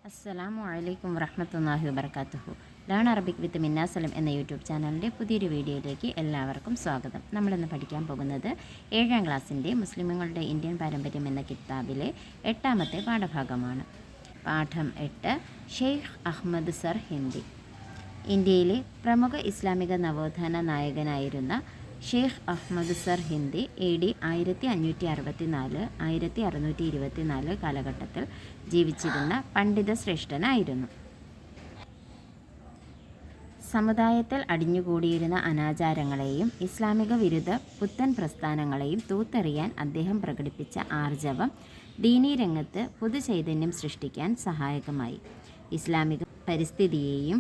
അസ്സലാമു അലൈക്കും വറഹ്മത്തുള്ളാഹി വബറകാതുഹു. ലേൺ അറബിക് വിത്ത് മിന്ന സലം എന്ന യൂട്യൂബ് ചാനലിൻ്റെ പുതിയൊരു വീഡിയോയിലേക്ക് എല്ലാവർക്കും സ്വാഗതം. നമ്മളിന്ന് പഠിക്കാൻ പോകുന്നത് 7ാം ക്ലാസ്സിൻ്റെ മുസ്ലിമുകളുടെ ഇന്ത്യൻ പാരമ്പര്യം എന്ന കിതാബിലെ 8ാമത്തെ പാഠഭാഗമാണ്. പാഠം 8 ഷെയ്ഖ് അഹമ്മദ് സർ ഹിന്ദി. ഇന്ത്യയിലെ പ്രമുഖ ഇസ്ലാമിക നവോത്ഥാന നായകനായിരുന്ന ഷെയ്ഖ് അഹമ്മദ് സർ ഹിന്ദി AD 1564-1624 കാലഘട്ടത്തിൽ ജീവിച്ചിരുന്ന പണ്ഡിത ശ്രേഷ്ഠനായിരുന്നു. സമുദായത്തിൽ അടിഞ്ഞുകൂടിയിരുന്ന അനാചാരങ്ങളെയും ഇസ്ലാമിക വിരുദ്ധ പുത്തൻ പ്രസ്ഥാനങ്ങളെയും തൂത്തെറിയാൻ അദ്ദേഹം പ്രകടിപ്പിച്ച ആർജവം ദീനീ രംഗത്ത് പുതുചൈതന്യം സൃഷ്ടിക്കാൻ സഹായകമായി. ഇസ്ലാമിക പരിസ്ഥിതിയെയും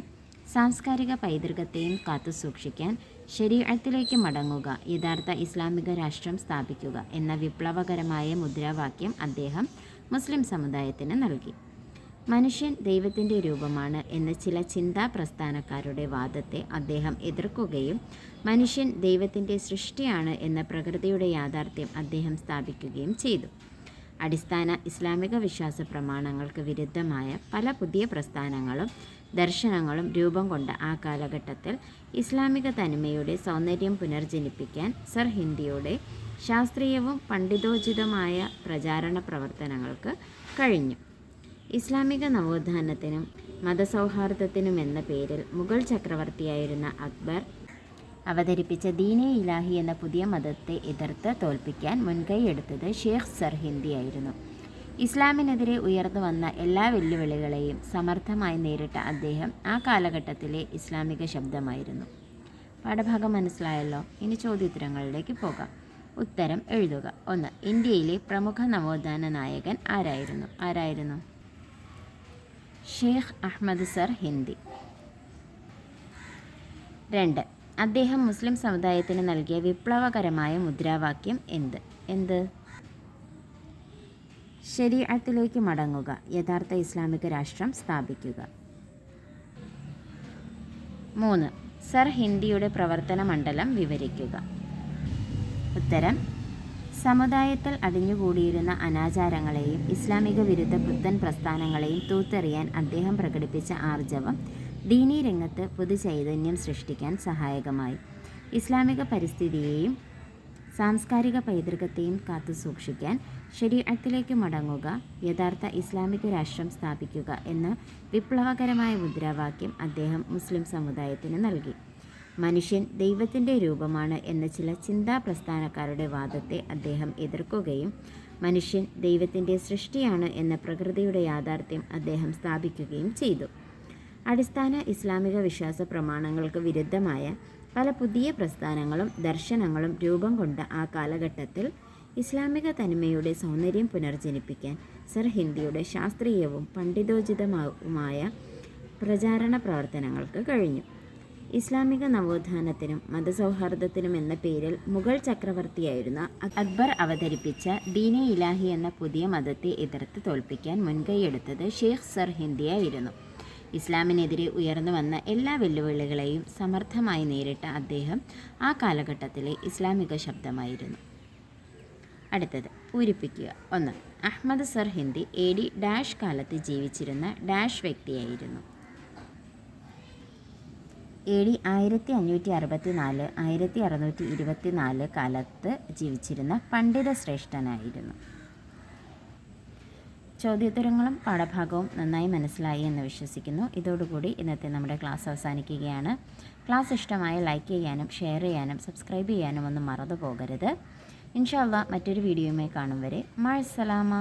സാംസ്കാരിക പൈതൃകത്തെയും കാത്തുസൂക്ഷിക്കാൻ ശരീഅത്തിലേക്ക് മടങ്ങുക, യഥാർത്ഥ ഇസ്ലാമിക രാഷ്ട്രം സ്ഥാപിക്കുക എന്ന വിപ്ലവകരമായ മുദ്രാവാക്യം അദ്ദേഹം മുസ്ലിം സമുദായത്തിന് നൽകി. മനുഷ്യൻ ദൈവത്തിൻ്റെ രൂപമാണ് എന്ന ചില ചിന്താ പ്രസ്ഥാനക്കാരുടെ വാദത്തെ അദ്ദേഹം എതിർക്കുകയും മനുഷ്യൻ ദൈവത്തിൻ്റെ സൃഷ്ടിയാണ് എന്ന പ്രകൃതിയുടെ യാഥാർത്ഥ്യം അദ്ദേഹം സ്ഥാപിക്കുകയും ചെയ്തു. അടിസ്ഥാന ഇസ്ലാമിക വിശ്വാസ പ്രമാണങ്ങൾക്ക് വിരുദ്ധമായ പല പുതിയ പ്രസ്ഥാനങ്ങളും ദർശനങ്ങളും രൂപം കൊണ്ട ആ കാലഘട്ടത്തിൽ ഇസ്ലാമിക തനിമയുടെ സൗന്ദര്യം പുനർജനിപ്പിക്കാൻ സർ ഹിന്ദിയുടെ ശാസ്ത്രീയവും പണ്ഡിതോചിതമായ പ്രചാരണ പ്രവർത്തനങ്ങൾക്ക് കഴിഞ്ഞു. ഇസ്ലാമിക നവോത്ഥാനത്തിനും മതസൗഹാർദ്ദത്തിനുമെന്ന പേരിൽ മുഗൾ ചക്രവർത്തിയായിരുന്ന അക്ബർ അവതരിപ്പിച്ച ദീനെ ഇലാഹി എന്ന പുതിയ മതത്തെ എതിർത്ത് തോൽപ്പിക്കാൻ മുൻകൈയെടുത്തത് ഷെയ്ഖ് സർ ഹിന്ദി ആയിരുന്നു. ഇസ്ലാമിനെതിരെ ഉയർന്നു വന്ന എല്ലാ വെല്ലുവിളികളെയും സമർത്ഥമായി നേരിട്ട അദ്ദേഹം ആ കാലഘട്ടത്തിലെ ഇസ്ലാമിക ശബ്ദമായിരുന്നു. പാഠഭാഗം മനസ്സിലായല്ലോ. ഇനി ചോദ്യോത്തരങ്ങളിലേക്ക് പോകാം. ഉത്തരം എഴുതുക. 1. ഇന്ത്യയിലെ പ്രമുഖ നവോത്ഥാന നായകൻ ആരായിരുന്നു? ഷെയ്ഖ് അഹമ്മദ് സർ ഹിന്ദി. 2. അദ്ദേഹം മുസ്ലിം സമുദായത്തിന് നൽകിയ വിപ്ലവകരമായ മുദ്രാവാക്യം എന്ത്? ശരീഅത്തിലേക്ക് മടങ്ങുക, യഥാർത്ഥ ഇസ്ലാമിക രാഷ്ട്രം സ്ഥാപിക്കുക. 3. സർ ഹിന്ദിയുടെ പ്രവർത്തന മണ്ഡലം വിവരിക്കുക. ഉത്തരം: സമുദായത്തിൽ അടിഞ്ഞുകൂടിയിരുന്ന അനാചാരങ്ങളെയും ഇസ്ലാമിക വിരുദ്ധ പുത്തൻ പ്രസ്ഥാനങ്ങളെയും തൂത്തെറിയാൻ അദ്ദേഹം പ്രകടിപ്പിച്ച ആർജവം ദീനീ രംഗത്ത് പുതുചൈതന്യം സൃഷ്ടിക്കാൻ സഹായകമായി. ഇസ്ലാമിക പരിസ്ഥിതിയെയും സാംസ്കാരിക പൈതൃകത്തെയും കാത്തുസൂക്ഷിക്കാൻ ശരീഅത്തിലേക്ക് മടങ്ങുക, യഥാർത്ഥ ഇസ്ലാമിക രാഷ്ട്രം സ്ഥാപിക്കുക എന്ന വിപ്ലവകരമായ മുദ്രാവാക്യം അദ്ദേഹം മുസ്ലിം സമുദായത്തിന് നൽകി. മനുഷ്യൻ ദൈവത്തിൻ്റെ രൂപമാണ് എന്ന ചില ചിന്താ പ്രസ്ഥാനക്കാരുടെ വാദത്തെ അദ്ദേഹം എതിർക്കുകയും മനുഷ്യൻ ദൈവത്തിൻ്റെ സൃഷ്ടിയാണ് എന്ന പ്രകൃതിയുടെ യാഥാർത്ഥ്യം അദ്ദേഹം സ്ഥാപിക്കുകയും ചെയ്തു. അടിസ്ഥാന ഇസ്ലാമിക വിശ്വാസ പ്രമാണങ്ങൾക്ക് വിരുദ്ധമായ പല പുതിയ പ്രസ്ഥാനങ്ങളും ദർശനങ്ങളും രൂപം കൊണ്ട ആ കാലഘട്ടത്തിൽ ഇസ്ലാമിക തനിമയുടെ സൗന്ദര്യം പുനർജനിപ്പിക്കാൻ സർ ഹിന്ദിയുടെ ശാസ്ത്രീയവും പണ്ഡിതോചിതവുമായ പ്രചാരണ പ്രവർത്തനങ്ങൾക്ക് കഴിഞ്ഞു. ഇസ്ലാമിക നവോത്ഥാനത്തിനും മതസൗഹാർദ്ദത്തിനും എന്ന പേരിൽ മുഗൾ ചക്രവർത്തിയായിരുന്ന അക്ബർ അവതരിപ്പിച്ച ദീനെ ഇലാഹി എന്ന പുതിയ മതത്തെ എതിർത്ത് തോൽപ്പിക്കാൻ മുൻകൈയെടുത്തത് ഷെയ്ഖ് സർ ഹിന്ദി ആയിരുന്നു. ഇസ്ലാമിനെതിരെ ഉയർന്നു വന്ന എല്ലാ വെല്ലുവിളികളെയും സമർത്ഥമായി നേരിട്ട അദ്ദേഹം ആ കാലഘട്ടത്തിലെ ഇസ്ലാമിക ശബ്ദമായിരുന്നു. അടുത്തത് പൂരിപ്പിക്കുക. 1. Ahmad Sirhindi AD dash കാലത്ത് ജീവിച്ചിരുന്ന ഡാഷ് വ്യക്തിയായിരുന്നു. AD 1564-1624 കാലത്ത് ജീവിച്ചിരുന്ന പണ്ഡിത ശ്രേഷ്ഠനായിരുന്നു. ചോദ്യോത്തരങ്ങളും പാഠഭാഗവും നന്നായി മനസ്സിലായി എന്ന് വിശ്വസിക്കുന്നു. ഇതോടുകൂടി ഇന്നത്തെ നമ്മുടെ ക്ലാസ് അവസാനിക്കുകയാണ്. ക്ലാസ് ഇഷ്ടമായ ലൈക്ക് ചെയ്യാനും ഷെയർ ചെയ്യാനും സബ്സ്ക്രൈബ് ചെയ്യാനും ഒന്നും മറന്നു പോകരുത്. ഇൻഷാ അല്ലാഹ് മറ്റൊരു വീഡിയോയുമായി കാണും വരെ മഅസ്സലാമ.